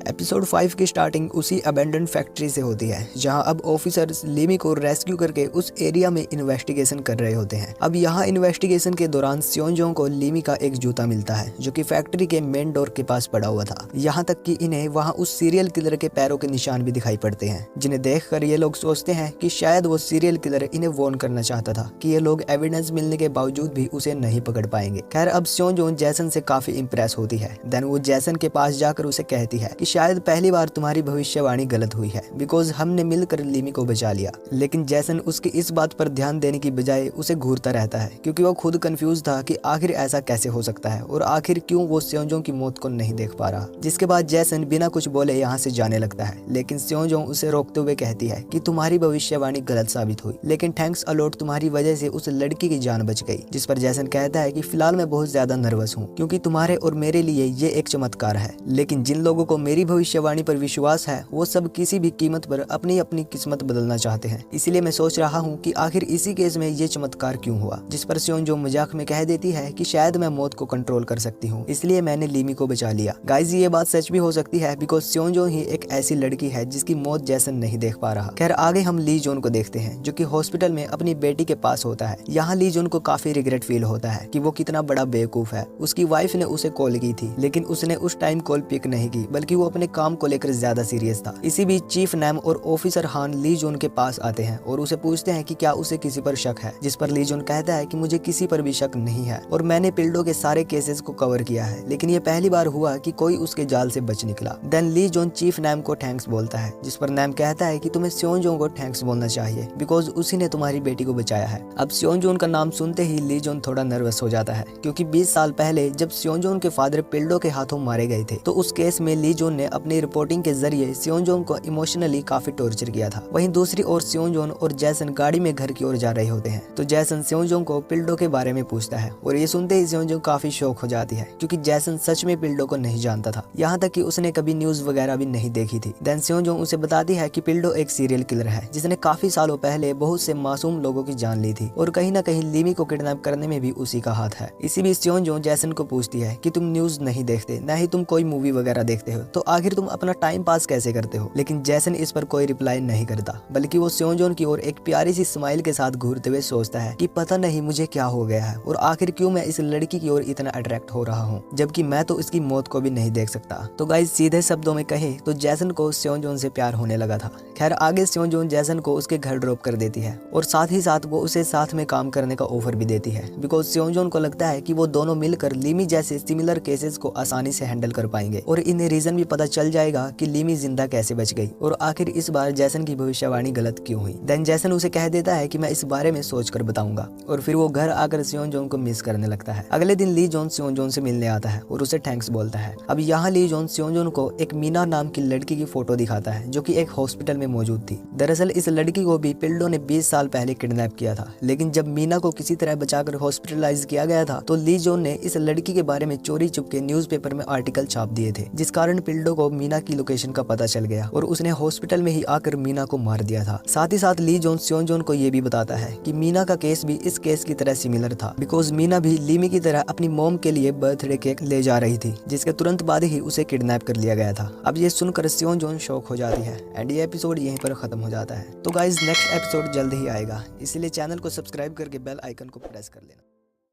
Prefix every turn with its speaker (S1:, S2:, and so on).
S1: Episode 5 की starting उसी abandon factory से होती है जहां अब ऑफिसर्स लिमी को रेस्क्यू करके उस एरिया में इन्वेस्टिगेशन कर रहे होते हैं। अब यहां इन्वेस्टिगेशन के दौरान स्योंजोंग को लिमी का एक जूता मिलता है जो कि फैक्ट्री के मेन डोर के पास पड़ा हुआ था। यहां तक कि इन्हें वहां उस सीरियल किलर के पैरों के निशान भी दिखाई पड़ते हैं, जिन्हें देखकर ये लोग सोचते हैं कि शायद वो सीरियल किलर इन्हें वार्न करना चाहता था कि ये लोग एविडेंस मिलने के बावजूद भी उसे नहीं पकड़ पाएंगे। खैर अब स्योंजोंग जैसन से काफी इंप्रेस होती है। देन वो जैसन के पास जाकर उसे कहती है कि शायद पहली बार तुम्हारी भविष्यवाणी गलत हुई है बिकॉज हमने मिलकर लिमी को बचा लिया। लेकिन जैसन उसकी इस बात पर ध्यान देने की बजाय उसे घूरता रहता है क्योंकि वो खुद कंफ्यूज था कि आखिर ऐसा कैसे हो सकता है और आखिर क्यों वो स्योंजोंग की मौत को नहीं देख पा रहा। जिसके बाद जैसन बिना कुछ बोले यहाँ से जाने लगता है, लेकिन स्योंजोंग उसे रोकते हुए कहती है कि तुम्हारी भविष्यवाणी गलत साबित हुई, लेकिन थैंक्स अलॉट तुम्हारी वजह से उस लड़की की जान बच गई। जिस पर जैसन कहता है कि फिलहाल मैं बहुत ज्यादा नर्वस हूँ क्योंकि तुम्हारे और मेरे लिए ये एक चमत्कार है, लेकिन जिन लोगों को मेरी भविष्यवाणी पर विश्वास है वो सब किसी भी कीमत पर अपनी अपनी किस्मत बदलना चाहते हैं। इसीलिए मैं सोच रहा हूँ कि आखिर इसी केस में ये चमत्कार क्यों हुआ। जिस पर स्योंजोंग मजाक में कह देती है कि शायद मैं मौत को कंट्रोल कर सकती हूँ, इसलिए मैंने लिमी को बचा लिया। गाइस ये बात सच भी हो सकती है बिकॉज स्योंजोंग ही एक ऐसी लड़की है जिसकी मौत जैसन नहीं देख पा रहा। खैर आगे हम ली जोन को देखते हैं जो कि हॉस्पिटल में अपनी बेटी के पास होता है। यहाँ ली जोन को काफी रिग्रेट फील होता है कि वो कितना बड़ा बेवकूफ है। उसकी वाइफ ने उसे कॉल की थी लेकिन उसने उस टाइम कॉल पिक नहीं की बल्कि वो अपने काम को लेकर ज्यादा सीरियस था। इसी बीच चीफ नैम और ऑफिसर हान ली जोन के पास आते हैं और उसे पूछते हैं कि क्या उसे किसी पर शक है। जिस पर ली जोन कहता है कि मुझे किसी पर भी शक नहीं है और मैंने पिल्डो के सारे केसेस को कवर किया है, लेकिन ये पहली बार हुआ कि कोई उसके जाल से बच निकला। देन ली जोन चीफ नैम को थैंक्स बोलता है, जिस पर नैम कहता है कि तुम्हें स्योंजोंग को थैंक्स बोलना चाहिए बिकॉज उसी ने तुम्हारी बेटी को बचाया है। अब स्योंजोंग का नाम सुनते ही ली जोन थोड़ा नर्वस हो जाता है क्योंकि 20 साल पहले जब स्योंजोंग के फादर पिल्डो के हाथों मारे गए थे तो उस केस में ली जोन ने अपनी रिपोर्टिंग के जरिए स्योंजोंग को इमोशनली काफी टॉर्चर किया था। वहीं दूसरी ओर स्योंजोंग और जैसन गाड़ी में घर की ओर जा रहे होते हैं तो जैसन स्योंजोंग को पिल्डो के बारे में पूछता है और ये सुनते ही स्योंजोंग काफी शॉक हो जाती है क्योंकि जैसन सच में पिल्डो को नहीं जानता था, यहाँ तक कि उसने कभी न्यूज वगैरह भी नहीं देखी थी। देन स्योंजोंग उसे बताती है कि पिल्डो एक सीरियल किलर है जिसने काफी सालों पहले बहुत से मासूम लोगों की जान ली थी और कहीं न कहीं लिमी को किडनैप करने में भी उसी का हाथ है। इसी बीच स्योंजोंग जैसन को पूछती है कि तुम न्यूज नहीं देखते, न ही तुम कोई मूवी वगैरह देखते हो, तो आखिर तुम अपना टाइम पास कैसे करते हो। लेकिन जैसन इस पर कोई रिप्लाई नहीं करता बल्कि वो स्योंजोंग की ओर एक प्यारी सी स्माइल के साथ घूरते हुए सोचता है कि पता नहीं मुझे क्या हो गया है और आखिर क्यों मैं इस लड़की की ओर इतना अट्रैक्ट हो रहा हूँ जबकि मैं तो इसकी मौत को भी नहीं देख सकता। तो गाइस सीधे शब्दों में कहे तो जैसन को स्योंजोंग से प्यार होने लगा था। खैर आगे स्योंजोंग जैसन को उसके घर ड्रॉप कर देती है और साथ ही साथ वो उसे साथ में काम करने का ऑफर भी देती है बिकॉज स्योंजोंग को लगता है कि वो दोनों मिलकर लिमी जैसे सिमिलर केसेस को आसानी से हैंडल कर पाएंगे और इन्हें रीजन भी पता चल जाएगा कि लिमी जिंदा कैसे बच गई और आखिर इस बार जैसन की भविष्यवाणी गलत क्यों हुई। देन जैसन उसे कह देता है कि मैं इस बारे में सोचकर बताऊंगा और फिर वो घर आकर स्योंजोंग को मिस करने लगता है। अगले दिन ली जोन स्योंजोंग से मिलने आता है और उसे थैंक्स बोलता है। अब यहाँ ली जोन स्योंजोंग को एक मीना नाम की लड़की की फोटो दिखाता है जो कि एक हॉस्पिटल में मौजूद थी। दरअसल इस लड़की को भी पिल्डो ने 20 साल पहले किडनैप किया था, लेकिन जब मीना को किसी तरह बचाकर हॉस्पिटलाइज किया गया था तो ली जोन ने इस लड़की के बारे में चोरी चुपके न्यूज़पेपर में आर्टिकल छाप दिए थे, जिस कारण पिल्डो को मीना की लोकेशन का पता चल गया और उसने हॉस्पिटल में ही आकर मीना को मार दिया था। साथ ही साथ ली जोन स्योंजोंग को ये भी बताता है कि मीना का केस भी इस केस की तरह सिमिलर था बिकॉज मीना भी लिमी की तरह अपनी मॉम के लिए बर्थडे केक ले जा रही थी जिसके तुरंत बाद ही उसे किडनैप कर लिया गया था। अब ये सुनकर स्योंजोंग शॉक हो जाती है एंड ये एपिसोड यहीं पर खत्म हो जाता है। तो गाइज नेक्स्ट एपिसोड जल्द ही आएगा, इसलिए चैनल को सब्सक्राइब करके बेल आइकन को प्रेस कर लेना।